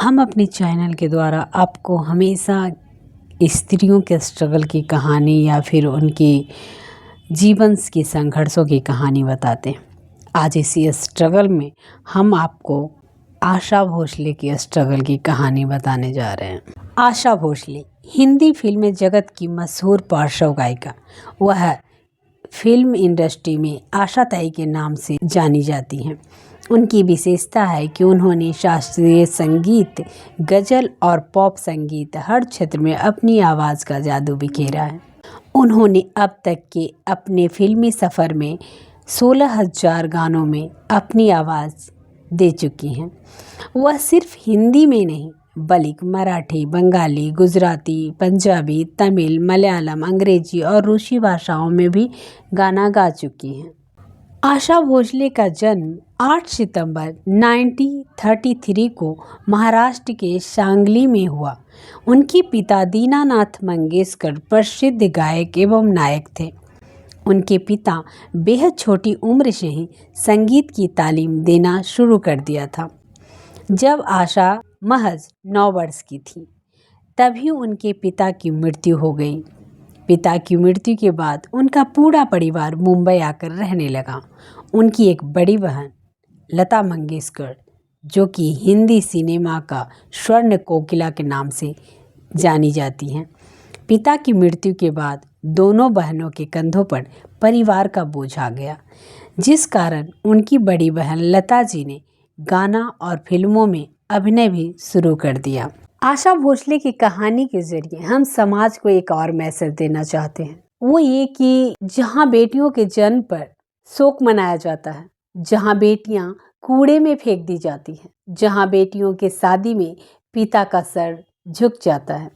हम अपने चैनल के द्वारा आपको हमेशा स्त्रियों के स्ट्रगल की कहानी या फिर उनकी जीवन की संघर्षों की कहानी बताते हैं। आज इसी स्ट्रगल में हम आपको आशा भोसले की स्ट्रगल की कहानी बताने जा रहे हैं। आशा भोसले हिंदी फिल्म जगत की मशहूर पार्श्व गायिका। वह फिल्म इंडस्ट्री में आशा ताई के नाम से जानी जाती हैं। उनकी विशेषता है कि उन्होंने शास्त्रीय संगीत, गज़ल और पॉप संगीत हर क्षेत्र में अपनी आवाज़ का जादू बिखेरा है। उन्होंने अब तक के अपने फिल्मी सफ़र में 16,000 गानों में अपनी आवाज़ दे चुकी हैं। वह सिर्फ हिंदी में नहीं बल्कि मराठी, बंगाली, गुजराती, पंजाबी, तमिल, मलयालम, अंग्रेजी और रूसी भाषाओं में भी गाना गा चुकी हैं। आशा भोसले का जन्म 8 सितंबर 1933 को महाराष्ट्र के सांगली में हुआ। उनके पिता दीनानाथ मंगेशकर प्रसिद्ध गायक एवं नायक थे। उनके पिता बेहद छोटी उम्र से ही संगीत की तालीम देना शुरू कर दिया था। जब आशा महज 9 वर्ष की थी तभी उनके पिता की मृत्यु हो गई। पिता की मृत्यु के बाद उनका पूरा परिवार मुंबई आकर रहने लगा। उनकी एक बड़ी बहन लता मंगेशकर, जो कि हिंदी सिनेमा का स्वर्ण कोकिला के नाम से जानी जाती हैं, पिता की मृत्यु के बाद दोनों बहनों के कंधों पर परिवार का बोझ आ गया, जिस कारण उनकी बड़ी बहन लता जी ने गाना और फिल्मों में अभिनय भी शुरू कर दिया। आशा भोसले की कहानी के जरिए हम समाज को एक और मैसेज देना चाहते हैं। वो ये कि जहाँ बेटियों के जन्म पर शोक मनाया जाता है, जहाँ बेटियां कूड़े में फेंक दी जाती हैं, जहाँ बेटियों के शादी में पिता का सर झुक जाता है,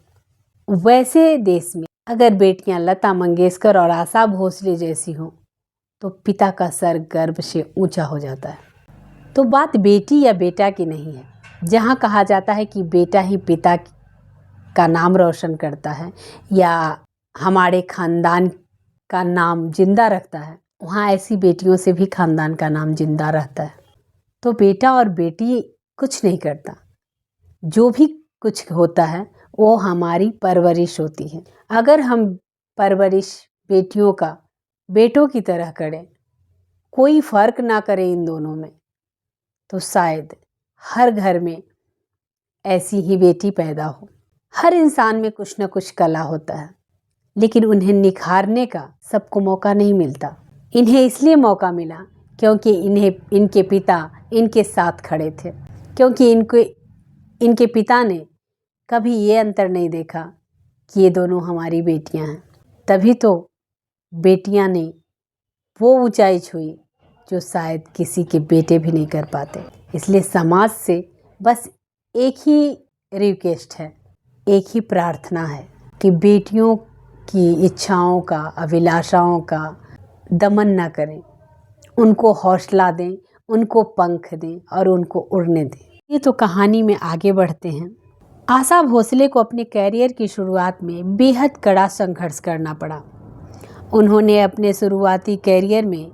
वैसे देश में अगर बेटियां लता मंगेशकर और आशा भोसले जैसी हों तो पिता का सर गर्व से ऊंचा हो जाता है। तो बात बेटी या बेटा की नहीं है। जहाँ कहा जाता है कि बेटा ही पिता का नाम रोशन करता है या हमारे खानदान का नाम जिंदा रखता है, वहाँ ऐसी बेटियों से भी खानदान का नाम जिंदा रहता है। तो बेटा और बेटी कुछ नहीं करता, जो भी कुछ होता है वो हमारी परवरिश होती है। अगर हम परवरिश बेटियों का बेटों की तरह करें, कोई फ़र्क ना करें इन दोनों में, तो शायद हर घर में ऐसी ही बेटी पैदा हो। हर इंसान में कुछ न कुछ कला होता है, लेकिन उन्हें निखारने का सबको मौका नहीं मिलता। इन्हें इसलिए मौका मिला क्योंकि इनके पिता इनके साथ खड़े थे, क्योंकि इनके पिता ने कभी ये अंतर नहीं देखा कि ये दोनों हमारी बेटियां हैं। तभी तो बेटियां ने वो ऊंचाई छुई जो शायद किसी के बेटे भी नहीं कर पाते। इसलिए समाज से बस एक ही रिक्वेस्ट है, एक ही प्रार्थना है कि बेटियों की इच्छाओं का, अभिलाषाओं का दमन ना करें, उनको हौसला दें, उनको पंख दें और उनको उड़ने दें। ये तो कहानी में आगे बढ़ते हैं। आशा भोसले को अपने कैरियर की शुरुआत में बेहद कड़ा संघर्ष करना पड़ा। उन्होंने अपने शुरुआती कैरियर में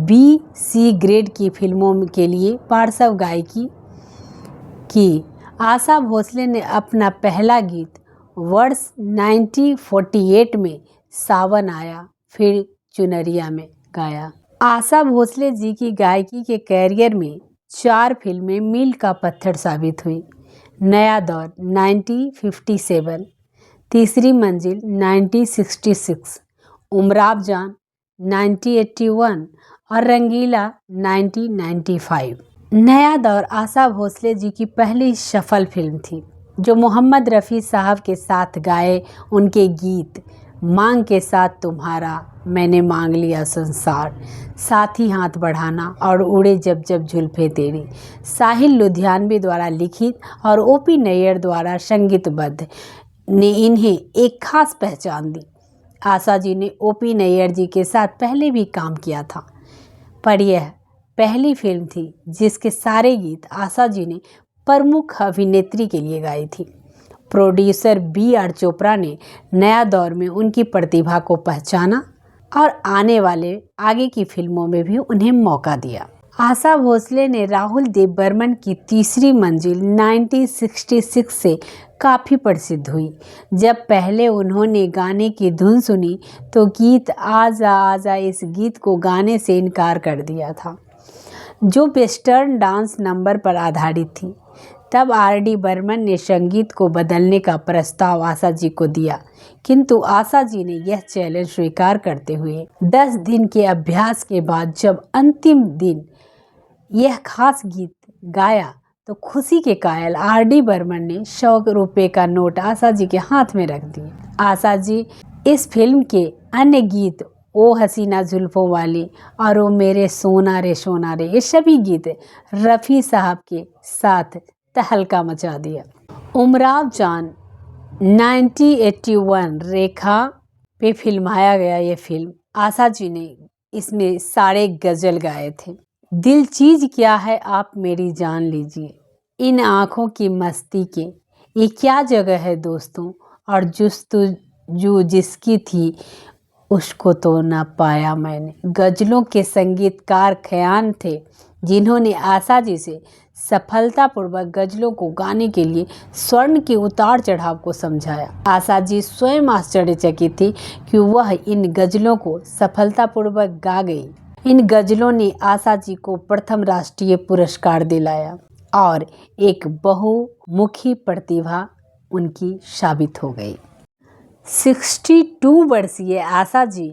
B-C ग्रेड की फिल्मों के लिए पार्श्व गायकी की। आशा भोसले ने अपना पहला गीत वर्ष 1948 में सावन आया फिर चुनरिया में गाया। आशा भोसले जी की गायकी के कैरियर में 4 फिल्में मील का पत्थर साबित हुई। नया दौर 1957, तीसरी मंजिल 1966, उमराव जान 1981 और रंगीला 1995। नया दौर आशा भोसले जी की पहली सफल फिल्म थी, जो मोहम्मद रफ़ी साहब के साथ गाए उनके गीत मांग के साथ तुम्हारा, मैंने मांग लिया संसार, साथ ही हाथ बढ़ाना और उड़े जब जब जुल्फे तेरी, साहिल लुधियानवी द्वारा लिखित और O.P. नैयर द्वारा संगीतबद्ध ने इन्हें एक खास पहचान दी। आशा जी ने O.P. नैयर जी के साथ पहले भी काम किया था, पर यह पहली फिल्म थी जिसके सारे गीत आशा जी ने प्रमुख अभिनेत्री के लिए गाई थी। Producer B.R. चोपड़ा ने नया दौर में उनकी प्रतिभा को पहचाना और आने वाले आगे की फिल्मों में भी उन्हें मौका दिया। आशा भोसले ने राहुल देव बर्मन की तीसरी मंजिल 1966 से काफ़ी प्रसिद्ध हुई। जब पहले उन्होंने गाने की धुन सुनी तो गीत आजा आजा इस गीत को गाने से इनकार कर दिया था, जो वेस्टर्न डांस नंबर पर आधारित थी। तब आर.डी. बर्मन ने संगीत को बदलने का प्रस्ताव आशा जी को दिया, किंतु आशा जी ने यह चैलेंज स्वीकार करते हुए 10 दिन के अभ्यास के बाद जब अंतिम दिन यह खास गीत गाया तो खुशी के कायल आर.डी. बर्मन ने 100 रुपये का नोट आशा जी के हाथ में रख दिए। आशा जी इस फिल्म के अन्य गीत ओ हसीना जुल्फों वाली और ओ मेरे सोना रे ये सभी गीत रफ़ी साहब के साथ तहलका मचा दिया। उमराव जान 1981 रेखा पे फिल्माया गया ये फिल्म। आशा जी ने इसमें सारे गज़ल गाए थे। दिल चीज़ क्या है आप मेरी जान लीजिए, इन आँखों की मस्ती के ये क्या जगह है दोस्तों, और जुस्तजू जिसकी थी उसको तो ना पाया मैंने। गज़लों के संगीतकार खयान थे जिन्होंने आशा जी से सफलतापूर्वक गज़लों को गाने के लिए स्वर्ण के उतार चढ़ाव को समझाया। आशा जी स्वयं आश्चर्यचकित थी कि वह इन गज़लों को सफलतापूर्वक गा गई। इन गज़लों ने आशा जी को प्रथम राष्ट्रीय पुरस्कार दिलाया और एक बहुमुखी प्रतिभा उनकी साबित हो गई। 62 वर्षीय आशा जी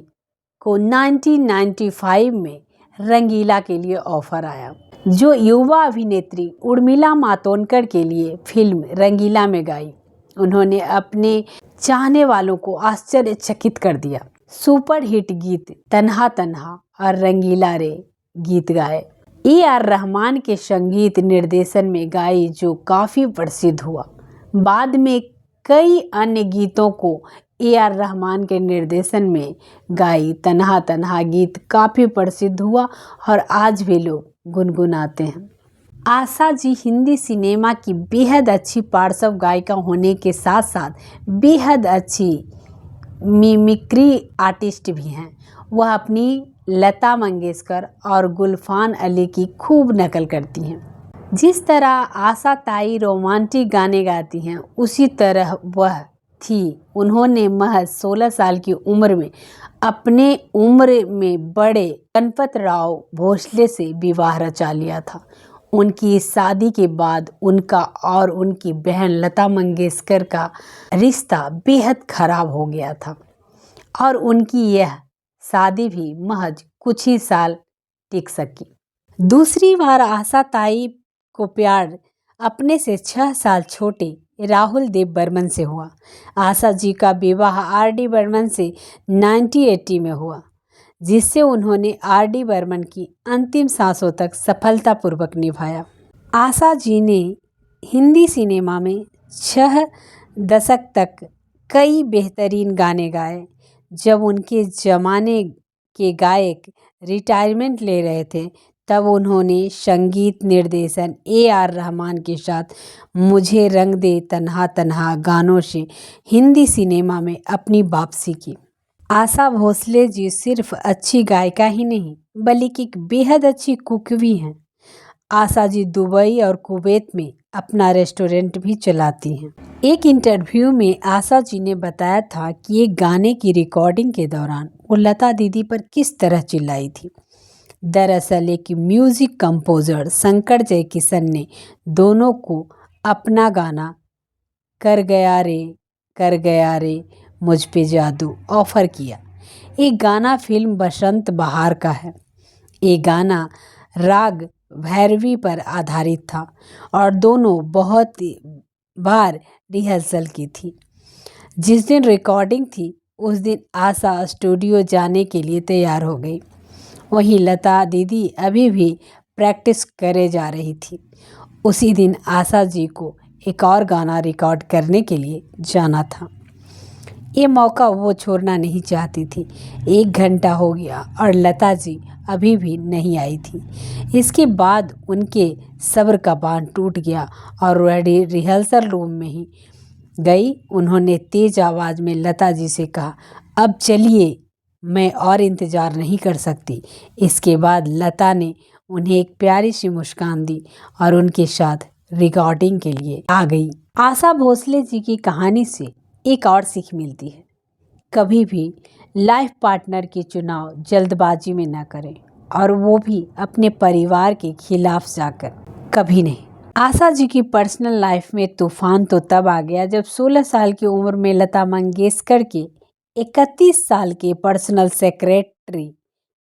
को 1995 में रंगीला के लिए ऑफर आया, जो युवा अभिनेत्री उर्मिला मातोंडकर के लिए फिल्म रंगीला में गाई। उन्होंने अपने चाहने वालों को आश्चर्यचकित कर दिया। सुपरहिट गीत तन्हा तन्हा और रंगीला रे गीत गाए। ए.आर. रहमान के संगीत निर्देशन में गाई, जो काफ़ी प्रसिद्ध हुआ। बाद में कई अन्य गीतों को ए.आर. रहमान के निर्देशन में गाई तन्हा तन्हा गीत काफ़ी प्रसिद्ध हुआ और आज भी लोग गुनगुनाते हैं। आशा जी हिंदी सिनेमा की बेहद अच्छी पार्श्व गायिका होने के साथ साथ बेहद अच्छी मिमिक्री आर्टिस्ट भी हैं। वह अपनी लता मंगेशकर और गुलफान अली की खूब नकल करती हैं। जिस तरह आशा ताई रोमांटिक गाने गाती हैं, उसी तरह वह थी। उन्होंने महज 16 साल की उम्र में अपने उम्र में बड़े गणपतराव भोसले से विवाह रचा लिया था। उनकी शादी के बाद उनका और उनकी बहन लता मंगेशकर का रिश्ता बेहद खराब हो गया था और उनकी यह शादी भी महज कुछ ही साल टिक सकी। दूसरी बार आशा ताई को प्यार अपने से 6 साल छोटे राहुल देव बर्मन से हुआ। आशा जी का विवाह आर.डी. बर्मन से 1980 में हुआ, जिससे उन्होंने आर.डी. बर्मन की अंतिम सांसों तक सफलतापूर्वक निभाया। आशा जी ने हिंदी सिनेमा में 6 दशक तक कई बेहतरीन गाने गाए। जब उनके ज़माने के गायक रिटायरमेंट ले रहे थे, तब उन्होंने संगीत निर्देशन ए.आर. रहमान के साथ मुझे रंग दे तन्हा तन्हा गानों से हिंदी सिनेमा में अपनी वापसी की। आशा भोसले जी सिर्फ अच्छी गायिका ही नहीं, बल्कि एक बेहद अच्छी कुक भी हैं। आशा जी दुबई और कुवैत में अपना रेस्टोरेंट भी चलाती हैं। एक इंटरव्यू में आशा जी ने बताया था कि एक गाने की रिकॉर्डिंग के दौरान वो लता दीदी पर किस तरह चिल्लाई थी। दरअसल एक म्यूज़िक कंपोजर शंकर जयकिशन ने दोनों को अपना गाना कर गया रे मुझ पे जादू ऑफ़र किया। ये गाना फिल्म बसंत बहार का है। ये गाना राग भैरवी पर आधारित था और दोनों बहुत बार रिहर्सल की थी। जिस दिन रिकॉर्डिंग थी उस दिन आशा स्टूडियो जाने के लिए तैयार हो गई। वहीं लता दीदी अभी भी प्रैक्टिस करे जा रही थी। उसी दिन आशा जी को एक और गाना रिकॉर्ड करने के लिए जाना था। ये मौका वो छोड़ना नहीं चाहती थी। 1 घंटा हो गया और लता जी अभी भी नहीं आई थी। इसके बाद उनके सब्र का बांध टूट गया और वह रिहर्सल रूम में ही गई। उन्होंने तेज आवाज़ में लता जी से कहा, अब चलिए, मैं और इंतज़ार नहीं कर सकती। इसके बाद लता ने उन्हें एक प्यारी सी मुस्कान दी और उनके साथ रिकॉर्डिंग के लिए आ गई। आशा भोसले जी की कहानी से एक और सीख मिलती है, कभी भी लाइफ पार्टनर के चुनाव जल्दबाजी में न करें, और वो भी अपने परिवार के खिलाफ जाकर कभी नहीं। आशा जी की पर्सनल लाइफ में तूफान तो तब आ गया जब 16 साल की उम्र में लता मंगेशकर के 31 साल के पर्सनल सेक्रेटरी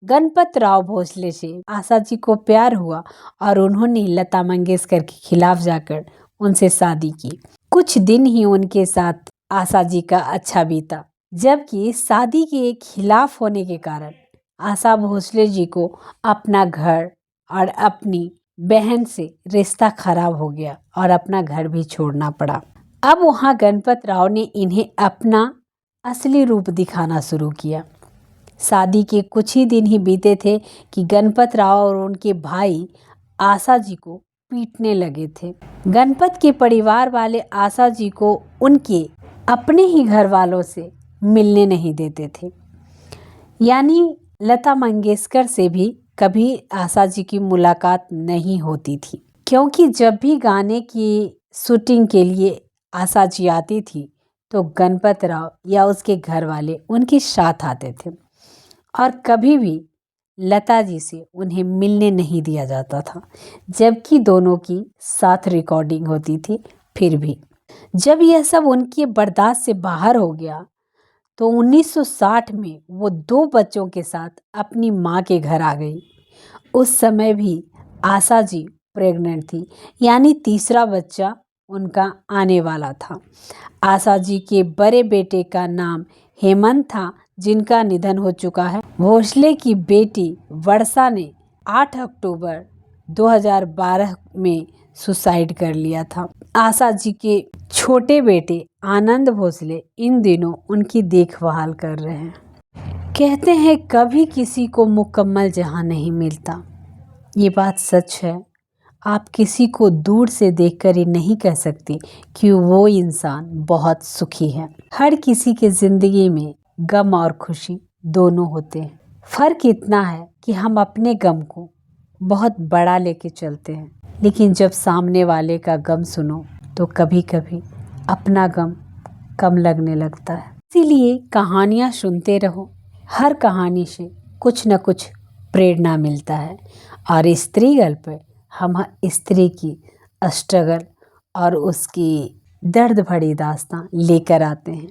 गणपत राव भोसले से आशा जी को प्यार हुआ और उन्होंने लता मंगेशकर के खिलाफ जाकर उनसे शादी की। कुछ दिन ही उनके साथ आशा जी का अच्छा बीता, जबकि शादी के खिलाफ होने के कारण आशा भोसले जी को अपना घर और अपनी बहन से रिश्ता खराब हो गया और अपना घर भी छोड़ना पड़ा। अब वहाँ गणपत राव ने इन्हें अपना असली रूप दिखाना शुरू किया। शादी के कुछ ही दिन ही बीते थे कि गणपत राव और उनके भाई आशा जी को पीटने लगे थे। गणपत के परिवार वाले आशा जी को उनके अपने ही घर वालों से मिलने नहीं देते थे, यानी लता मंगेशकर से भी कभी आशा जी की मुलाकात नहीं होती थी, क्योंकि जब भी गाने की शूटिंग के लिए आशा जी आती थी तो गणपत राव या उसके घर वाले उनके साथ आते थे और कभी भी लता जी से उन्हें मिलने नहीं दिया जाता था, जबकि दोनों की साथ रिकॉर्डिंग होती थी। फिर भी जब यह सब उनके बर्दाश्त से बाहर हो गया तो 1960 में वो 2 बच्चों के साथ अपनी माँ के घर आ गई। उस समय भी आशा जी प्रेग्नेंट थी, यानी तीसरा बच्चा उनका आने वाला था। आशा जी के बड़े बेटे का नाम हेमंत था, जिनका निधन हो चुका है। भोसले की बेटी वर्षा ने 8 अक्टूबर 2012 में सुसाइड कर लिया था। आशा जी के छोटे बेटे आनंद भोसले इन दिनों उनकी देखभाल कर रहे हैं। कहते हैं कभी किसी को मुकम्मल जहां नहीं मिलता। ये बात सच है। आप किसी को दूर से देखकर ही नहीं कह सकते कि वो इंसान बहुत सुखी है। हर किसी के जिंदगी में गम और खुशी दोनों होते हैं। फर्क इतना है कि हम अपने गम को बहुत बड़ा लेके चलते हैं, लेकिन जब सामने वाले का गम सुनो तो कभी कभी अपना गम कम लगने लगता है। इसीलिए कहानियाँ सुनते रहो। हर कहानी से कुछ न कुछ प्रेरणा मिलता है और स्त्री गल्प हम स्त्री की स्ट्रगल और उसकी दर्द भरी दास्तां लेकर आते हैं।